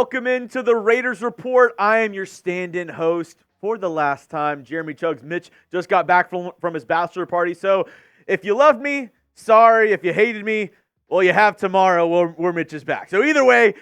welcome into the Raiders Report. I am your stand-in host for the last time, Jeremy Chuggs. Mitch just got back from his bachelor party, so if you loved me, sorry. If you hated me, well, you have tomorrow where Mitch is back. So either way,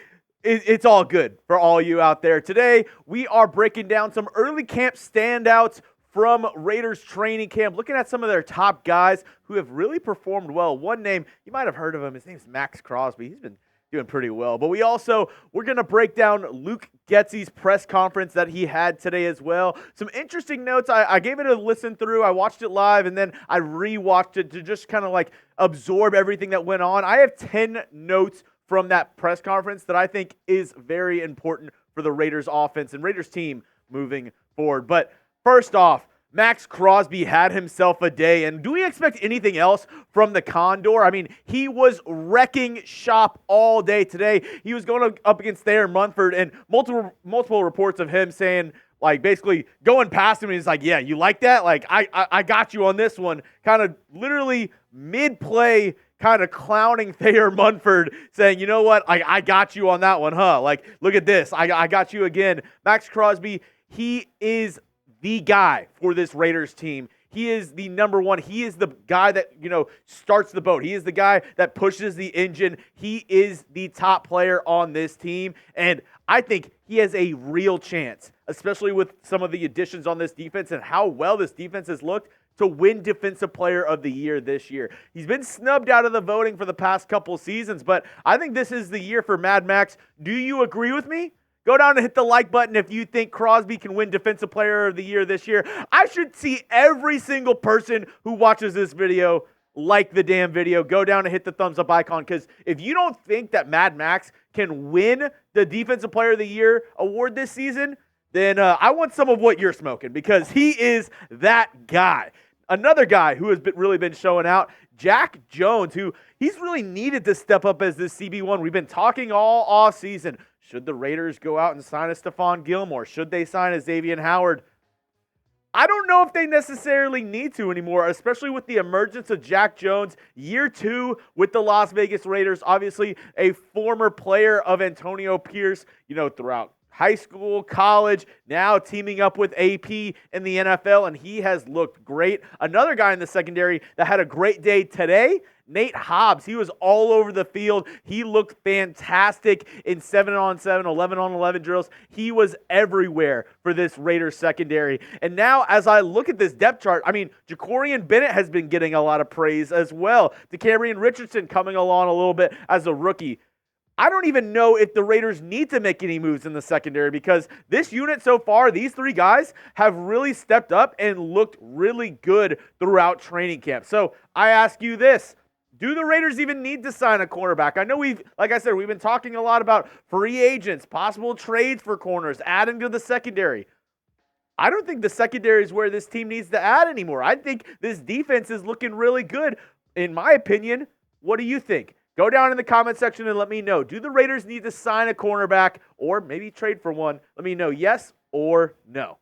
it's all good for all you out there. Today, we are breaking down some early camp standouts from Raiders training camp, looking at some of their top guys who have really performed well. One name, you might have heard of him. His name's Maxx Crosby. He's been doing pretty well. But we're going to break down Luke Getsy's press conference that he had today as well. Some interesting notes. I gave it a listen through. I watched it live, and then I rewatched it to just kind of like absorb everything that went on. I have 10 notes from that press conference that I think is very important for the Raiders offense and Raiders team moving forward. But first off, Maxx Crosby had himself a day, and do we expect anything else from the Condor? I mean, he was wrecking shop all day today. He was going up against Thayer Munford, and multiple reports of him saying, like, basically going past him, and he's like, yeah, you like that? Like, I got you on this one. Kind of literally mid-play, kind of clowning Thayer Munford, saying, you know what, I got you on that one, huh? Like, look at this. I got you again. Maxx Crosby, he is the guy for this Raiders team. He is the number one. He is the guy that, starts the boat. He is the guy that pushes the engine. He is the top player on this team. And I think he has a real chance, especially with some of the additions on this defense and how well this defense has looked, to win Defensive Player of the Year this year. He's been snubbed out of the voting for the past couple seasons, but I think this is the year for Mad Max. Do you agree with me? Go down and hit the like button if you think Crosby can win Defensive Player of the Year this year. I should see every single person who watches this video like the damn video. Go down and hit the thumbs up icon, because if you don't think that Mad Max can win the Defensive Player of the Year award this season, then I want some of what you're smoking, because he is that guy. Another guy who has really been showing out, Jack Jones, who he's really needed to step up as this CB1. We've been talking all offseason. Should the Raiders go out and sign a Stephon Gilmore? Should they sign a Xavier Howard? I don't know if they necessarily need to anymore, especially with the emergence of Jack Jones, year 2 with the Las Vegas Raiders. Obviously, a former player of Antonio Pierce, throughout high school, college, now teaming up with AP in the NFL, and he has looked great. Another guy in the secondary that had a great day today, Nate Hobbs. He was all over the field. He looked fantastic in 7-on-7, 11-on-11 drills. He was everywhere for this Raiders secondary. And now, as I look at this depth chart, Jacorian Bennett has been getting a lot of praise as well. DeCamerion Richardson coming along a little bit as a rookie. I don't even know if the Raiders need to make any moves in the secondary, because this unit so far, these 3 guys have really stepped up and looked really good throughout training camp. So I ask you this. Do the Raiders even need to sign a cornerback? I know we've been talking a lot about free agents, possible trades for corners, adding to the secondary. I don't think the secondary is where this team needs to add anymore. I think this defense is looking really good, in my opinion. What do you think? Go down in the comment section and let me know. Do the Raiders need to sign a cornerback or maybe trade for one? Let me know yes or no.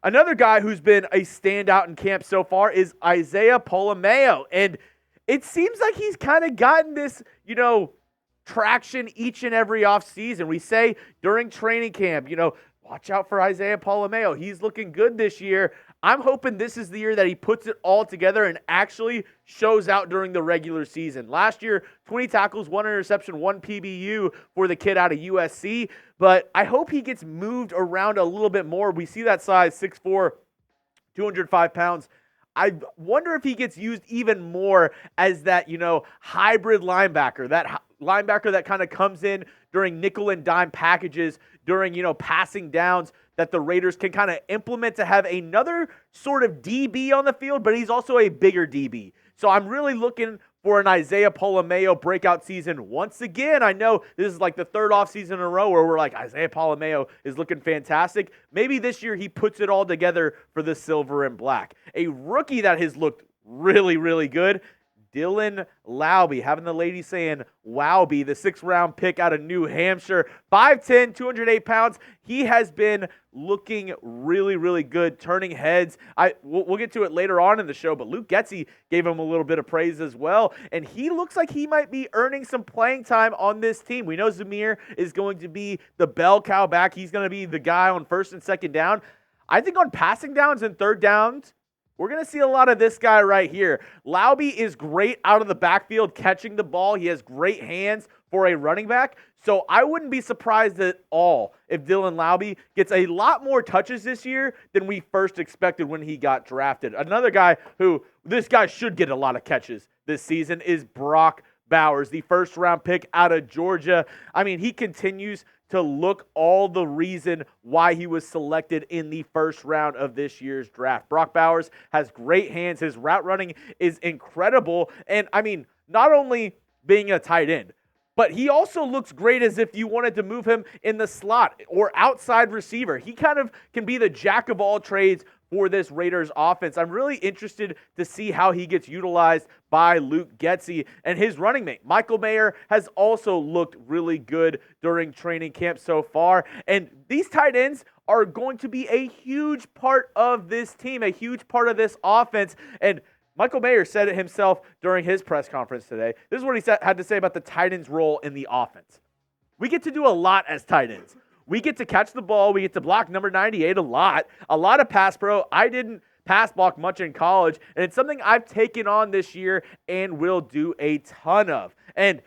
Another guy who's been a standout in camp so far is Isaiah Pola-Mao. And it seems like he's kind of gotten this, traction each and every offseason. We say during training camp, watch out for Isaiah Pola-Mao. He's looking good this year. I'm hoping this is the year that he puts it all together and actually shows out during the regular season. Last year, 20 tackles, 1 interception, 1 PBU for the kid out of USC. But I hope he gets moved around a little bit more. We see that size, 6'4", 205 pounds. I wonder if he gets used even more as that, hybrid linebacker, that linebacker that kind of comes in during nickel and dime packages, during, passing downs, that the Raiders can kind of implement to have another sort of DB on the field, but he's also a bigger DB. So I'm really looking for an Isaiah Pola-Mao breakout season. Once again, I know this is like the 3rd offseason in a row where we're like, Isaiah Pola-Mao is looking fantastic. Maybe this year he puts it all together for the silver and black. A rookie that has looked really, really good, Dylan Laube, having the lady saying Wowby, the 6th-round pick out of New Hampshire. 5'10", 208 pounds. He has been looking really, really good, turning heads. We'll get to it later on in the show, but Luke Getsy gave him a little bit of praise as well, and he looks like he might be earning some playing time on this team. We know Zamir is going to be the bell cow back. He's going to be the guy on 1st and 2nd down. I think on passing downs and 3rd downs, we're going to see a lot of this guy right here. Laube is great out of the backfield catching the ball. He has great hands for a running back. So I wouldn't be surprised at all if Dylan Laube gets a lot more touches this year than we first expected when he got drafted. Another guy who this guy should get a lot of catches this season is Brock Bowers, the 1st-round pick out of Georgia. I mean, he continues to look all the reason why he was selected in the 1st round of this year's draft. Brock Bowers has great hands. His route running is incredible. And, I mean, not only being a tight end, but he also looks great as if you wanted to move him in the slot or outside receiver. He kind of can be the jack of all trades for this Raiders offense. I'm really interested to see how he gets utilized by Luke Getsy and his running mate. Michael Meyers has also looked really good during training camp so far. And these tight ends are going to be a huge part of this team, a huge part of this offense. And Michael Meyers said it himself during his press conference today. This is what he had to say about the tight ends' role in the offense. We get to do a lot as tight ends. We get to catch the ball. We get to block number 98 a lot of pass pro. I didn't pass block much in college, and it's something I've taken on this year and will do a ton of. And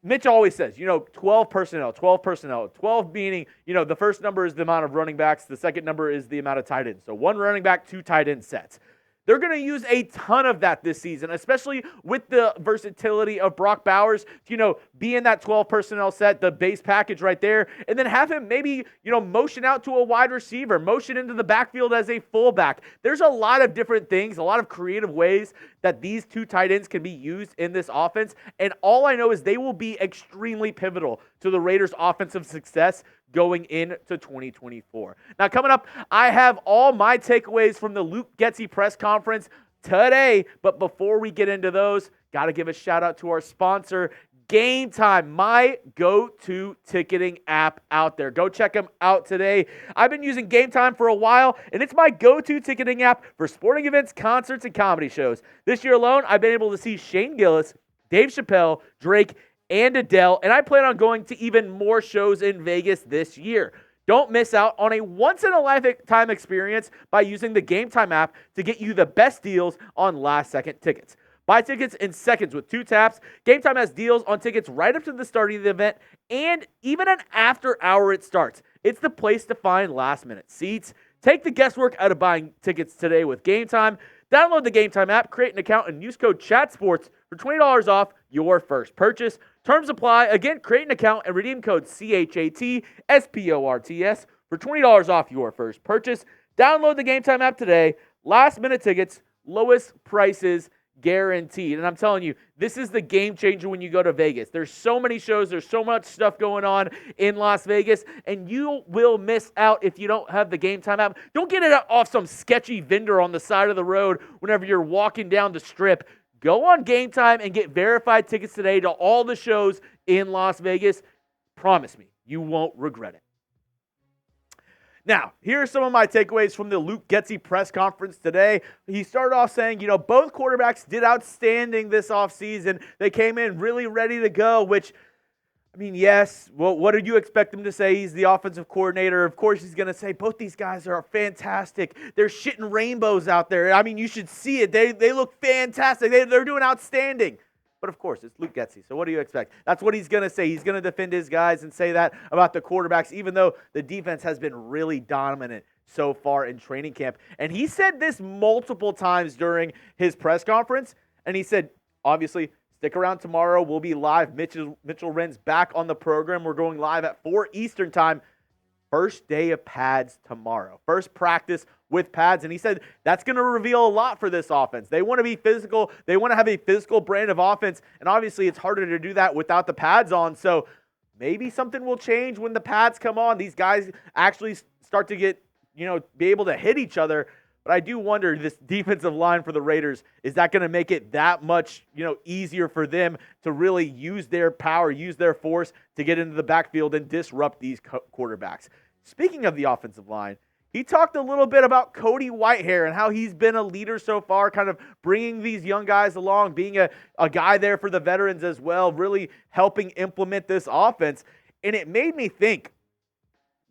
Mitch always says, 12 personnel, 12 meaning, the first number is the amount of running backs. The second number is the amount of tight ends. So 1 running back, 2 tight end sets. They're going to use a ton of that this season, especially with the versatility of Brock Bowers to, be in that 12 personnel set, the base package right there, and then have him maybe, motion out to a wide receiver, motion into the backfield as a fullback. There's a lot of different things, a lot of creative ways that these 2 tight ends can be used in this offense, and all I know is they will be extremely pivotal to the Raiders' offensive success going into 2024. Now, coming up, I have all my takeaways from the Luke Getsy press conference today. But before we get into those, got to give a shout out to our sponsor, Game Time, my go-to ticketing app out there. Go check them out today. I've been using Game Time for a while, and it's my go-to ticketing app for sporting events, concerts, and comedy shows. This year alone, I've been able to see Shane Gillis, Dave Chappelle, Drake, and Adele, and I plan on going to even more shows in Vegas this year. Don't miss out on a once-in-a-lifetime experience by using the Game Time app to get you the best deals on last-second tickets. Buy tickets in seconds with 2 taps. Game Time has deals on tickets right up to the start of the event and even an after hour it starts. It's the place to find last-minute seats. Take the guesswork out of buying tickets today with Game Time. Download the Game Time app, create an account, and use code CHATSPORTS for $20 off your first purchase. Terms apply. Again, create an account and redeem code CHATSPORTS for $20 off your first purchase. Download the Game Time app today. Last minute tickets, lowest prices guaranteed. And I'm telling you, this is the game changer when you go to Vegas. There's so many shows, there's so much stuff going on in Las Vegas, and you will miss out if you don't have the Game Time app. Don't get it off some sketchy vendor on the side of the road whenever you're walking down the strip. Go on Game Time and get verified tickets today to all the shows in Las Vegas. Promise me, you won't regret it. Now, here are some of my takeaways from the Luke Getsy press conference today. He started off saying, both quarterbacks did outstanding this offseason. They came in really ready to go, which, yes. Well, what did you expect him to say? He's the offensive coordinator. Of course, he's going to say, both these guys are fantastic. They're shitting rainbows out there. You should see it. They look fantastic. They're doing outstanding. But of course, it's Luke Getsy. So what do you expect? That's what he's going to say. He's going to defend his guys and say that about the quarterbacks, even though the defense has been really dominant so far in training camp. And he said this multiple times during his press conference. And he said, obviously, stick around tomorrow. We'll be live. Mitchell Wren's back on the program. We're going live at 4 Eastern time. First day of pads tomorrow. First practice with pads. And he said that's going to reveal a lot for this offense. They want to be physical. They want to have a physical brand of offense. And obviously it's harder to do that without the pads on. So maybe something will change when the pads come on. These guys actually start to get, be able to hit each other. But But I do wonder, this defensive line for the Raiders, is that going to make it that much, easier for them to really use their power, use their force to get into the backfield and disrupt these quarterbacks? Speaking of the offensive line, he talked a little bit about Cody Whitehair and how he's been a leader so far, kind of bringing these young guys along, being a guy there for the veterans as well, really helping implement this offense. And it made me think,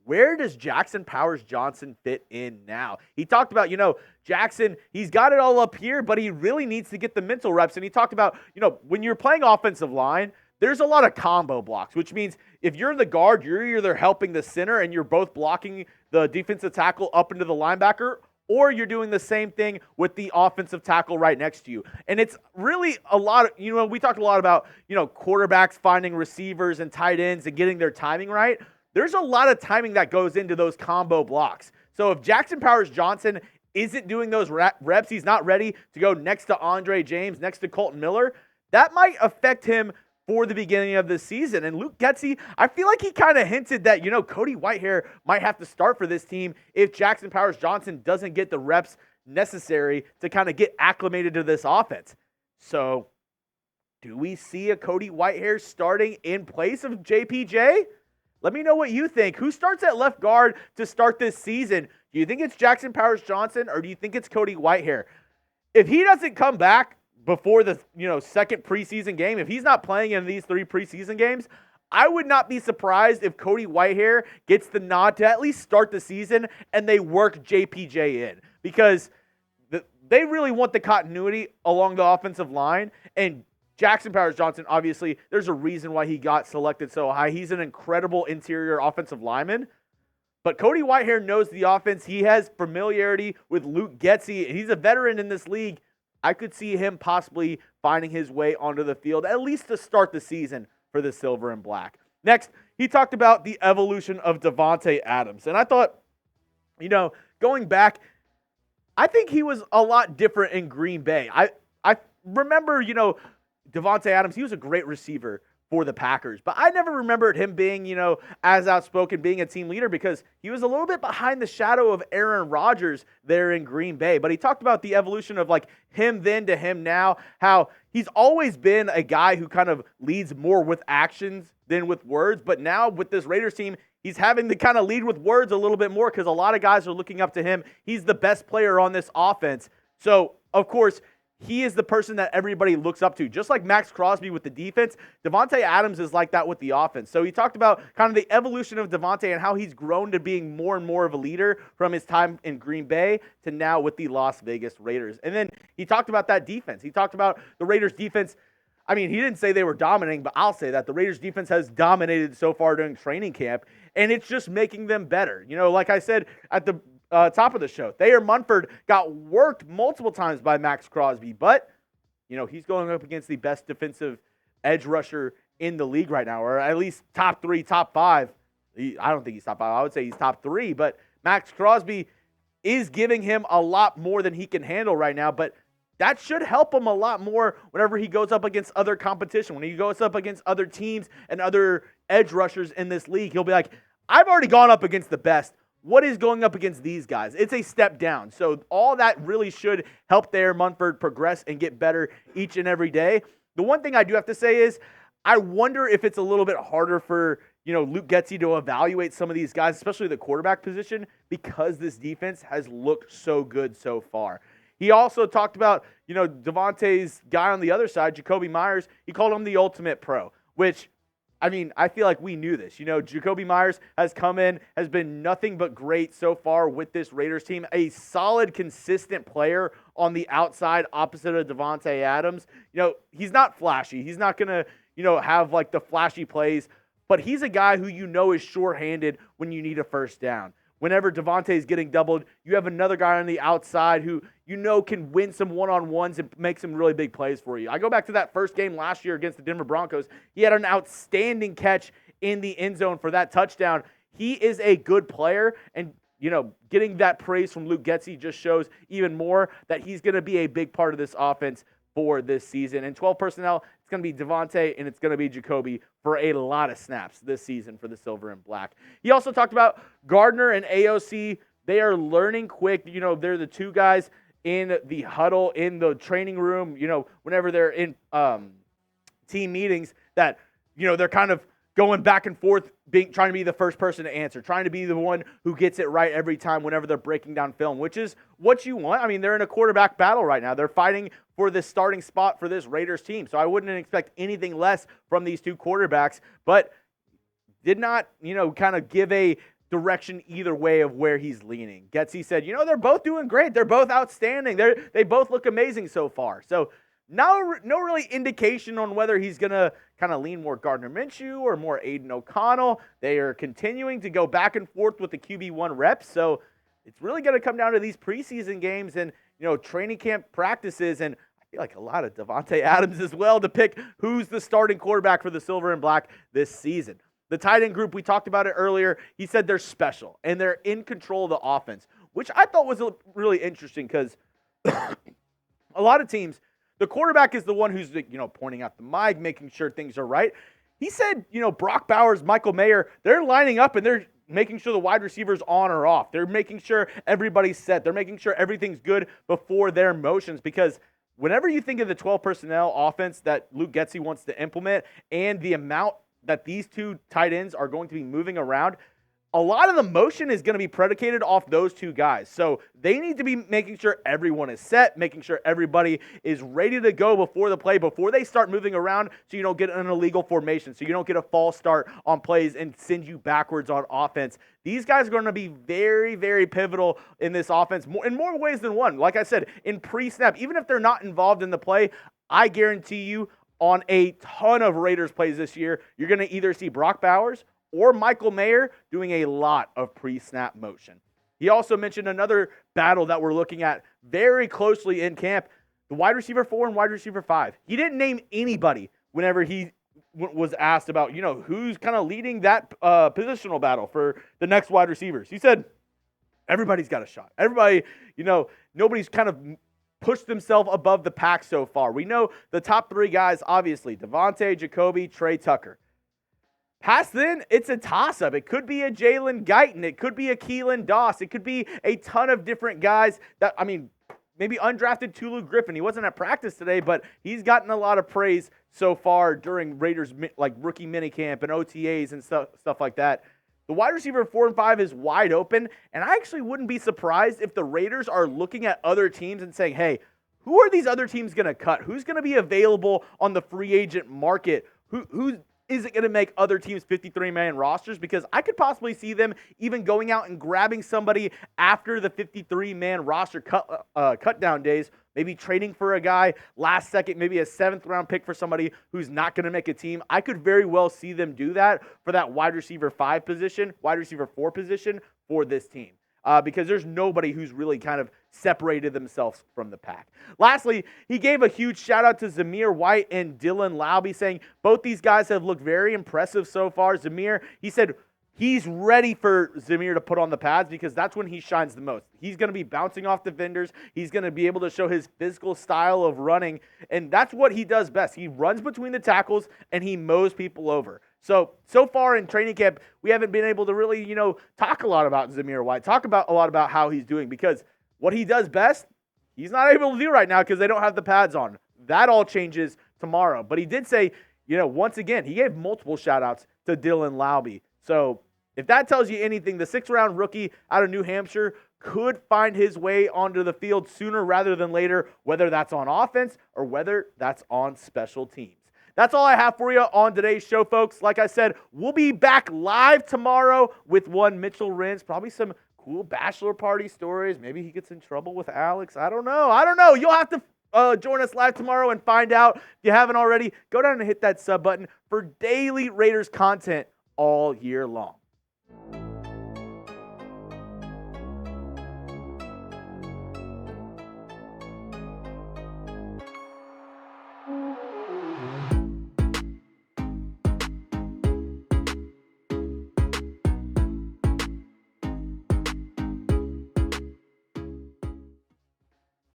where does Jackson Powers-Johnson fit in now? He talked about, Jackson, he's got it all up here, but he really needs to get the mental reps. And he talked about, when you're playing offensive line, there's a lot of combo blocks, which means if you're in the guard, you're either helping the center and you're both blocking the defensive tackle up into the linebacker, or you're doing the same thing with the offensive tackle right next to you. And it's really a lot of, we talked a lot about, quarterbacks finding receivers and tight ends and getting their timing right. There's a lot of timing that goes into those combo blocks. So if Jackson Powers-Johnson isn't doing those reps, he's not ready to go next to Andre James, next to Colton Miller, that might affect him for the beginning of the season. And Luke Getsy, I feel like he kind of hinted that, Cody Whitehair might have to start for this team if Jackson Powers-Johnson doesn't get the reps necessary to kind of get acclimated to this offense. So do we see a Cody Whitehair starting in place of JPJ? Let me know what you think. Who starts at left guard to start this season? Do you think it's Jackson Powers-Johnson, or do you think it's Cody Whitehair? If he doesn't come back before the second preseason game, if he's not playing in these 3 preseason games, I would not be surprised if Cody Whitehair gets the nod to at least start the season and they work JPJ in, because they really want the continuity along the offensive line. And Jackson Powers-Johnson, obviously, there's a reason why he got selected so high. He's an incredible interior offensive lineman. But Cody Whitehair knows the offense. He has familiarity with Luke Getsy. He's a veteran in this league. I could see him possibly finding his way onto the field, at least to start the season for the Silver and Black. Next, he talked about the evolution of Davante Adams. And I thought, going back, I think he was a lot different in Green Bay. I remember, Davante Adams, he was a great receiver for the Packers, but I never remembered him being, as outspoken, being a team leader, because he was a little bit behind the shadow of Aaron Rodgers there in Green Bay. But he talked about the evolution of him then to him now, how he's always been a guy who kind of leads more with actions than with words. But now with this Raiders team, he's having to kind of lead with words a little bit more, because a lot of guys are looking up to him. He's the best player on this offense. So, of course, he is the person that everybody looks up to. Just like Maxx Crosby with the defense, Davante Adams is like that with the offense. So he talked about kind of the evolution of Davante and how he's grown to being more and more of a leader from his time in Green Bay to now with the Las Vegas Raiders. And then he talked about that defense. He talked about the Raiders defense. I mean, he didn't say they were dominating, but I'll say that the Raiders defense has dominated so far during training camp, and it's just making them better. Like I said at the top of the show, Thayer Munford got worked multiple times by Maxx Crosby, but he's going up against the best defensive edge rusher in the league right now, or at least top 3, top 5. I don't think he's top 5. I would say he's top 3, but Maxx Crosby is giving him a lot more than he can handle right now, but that should help him a lot more whenever he goes up against other competition. When he goes up against other teams and other edge rushers in this league, he'll be like, I've already gone up against the best. What is going up against these guys? It's a step down. So all that really should help Thayer Munford progress and get better each and every day. The one thing I do have to say is, I wonder if it's a little bit harder for, Luke Getsy to evaluate some of these guys, especially the quarterback position, because this defense has looked so good so far. He also talked about, Davante's guy on the other side, Jakobi Meyers. He called him the ultimate pro, which, I feel like we knew this. Jakobi Meyers has come in, has been nothing but great so far with this Raiders team. A solid, consistent player on the outside opposite of Davante Adams. He's not flashy. He's not going to, have the flashy plays, but he's a guy who is shorthanded when you need a first down. Whenever Davante is getting doubled, you have another guy on the outside who can win some one-on-ones and make some really big plays for you. I go back to that first game last year against the Denver Broncos. He had an outstanding catch in the end zone for that touchdown. He is a good player, and getting that praise from Luke Getsy just shows even more that he's going to be a big part of this offense for this season. And 12 personnel, it's going to be Davante and it's going to be Jakobi for a lot of snaps this season for the Silver and Black. He also talked about Gardner and AOC They are learning quick. They're the two guys in the huddle, in the training room, whenever they're in team meetings that, they're kind of going back and forth, trying to be the first person to answer, trying to be the one who gets it right every time whenever they're breaking down film, which is what you want. I mean, they're in a quarterback battle right now. They're fighting for this starting spot for this Raiders team. So I wouldn't expect anything less from these two quarterbacks, but did not, kind of give a direction either way of where he's leaning. Getsy said, they're both doing great. They're both outstanding. They both look amazing so far. So no really indication on whether he's going to kind of lean more Gardner Minshew or more Aidan O'Connell. They are continuing to go back and forth with the QB1 reps. So it's really going to come down to these preseason games and, training camp practices. And I feel like a lot of Davante Adams as well to pick who's the starting quarterback for the Silver and Black this season. The tight end group, we talked about it earlier. He said they're special and they're in control of the offense, which I thought was really interesting because a lot of teams, the quarterback is the one who's, pointing out the mic, making sure things are right. He said, Brock Bowers, Michael Mayer, they're lining up and they're making sure the wide receiver's on or off. They're making sure everybody's set. They're making sure everything's good before their motions, because whenever you think of the 12 personnel offense that Luke Getsy wants to implement and the amount that these two tight ends are going to be moving around, a lot of the motion is going to be predicated off those two guys. So they need to be making sure everyone is set, making sure everybody is ready to go before the play, before they start moving around, so you don't get an illegal formation, so you don't get a false start on plays and send you backwards on offense. These guys are going to be very, very pivotal in this offense in more ways than one. Like I said, in pre-snap, even if they're not involved in the play, I guarantee you on a ton of Raiders plays this year, you're going to either see Brock Bowers or Michael Mayer doing a lot of pre-snap motion. He also mentioned another battle that we're looking at very closely in camp, the wide receiver 4 and wide receiver 5. He didn't name anybody whenever he was asked about, who's kind of leading that positional battle for the next wide receivers. He said, everybody's got a shot. Everybody, nobody's kind of pushed themselves above the pack so far. We know the top 3 guys, obviously, Davante, Jakobi, Trey Tucker. Past then, it's a toss-up. It could be a Jalen Guyton. It could be a Keelan Doss. It could be a ton of different guys that, maybe undrafted Tulu Griffin. He wasn't at practice today, but he's gotten a lot of praise so far during Raiders rookie minicamp and OTAs and stuff like that. The wide receiver 4 and 5 is wide open, and I actually wouldn't be surprised if the Raiders are looking at other teams and saying, hey, who are these other teams going to cut? Who's going to be available on the free agent market? Who is it going to make other teams 53-man rosters? Because I could possibly see them even going out and grabbing somebody after the 53-man roster cut down days, maybe trading for a guy last second, maybe a 7th-round pick for somebody who's not going to make a team. I could very well see them do that for that wide receiver 5 position, wide receiver 4 position for this team. Because there's nobody who's really kind of separated themselves from the pack. Lastly, he gave a huge shout out to Zamir White and Dylan Laube, saying both these guys have looked very impressive so far. Zamir, he said he's ready for Zamir to put on the pads because that's when he shines the most. He's going to be bouncing off defenders. He's going to be able to show his physical style of running, and that's what he does best. He runs between the tackles, and he mows people over. So far in training camp, we haven't been able to really, talk a lot about Zamir White, talk about a lot about how he's doing, because what he does best, he's not able to do right now because they don't have the pads on. That all changes tomorrow. But he did say, once again, he gave multiple shout-outs to Dylan Laube. So if that tells you anything, the 6th-round rookie out of New Hampshire could find his way onto the field sooner rather than later, whether that's on offense or whether that's on special teams. That's all I have for you on today's show, folks. Like I said, we'll be back live tomorrow with one Mitchell Renz, probably some cool bachelor party stories. Maybe he gets in trouble with Alex. I don't know. You'll have to join us live tomorrow and find out. If you haven't already, go down and hit that sub button for daily Raiders content all year long.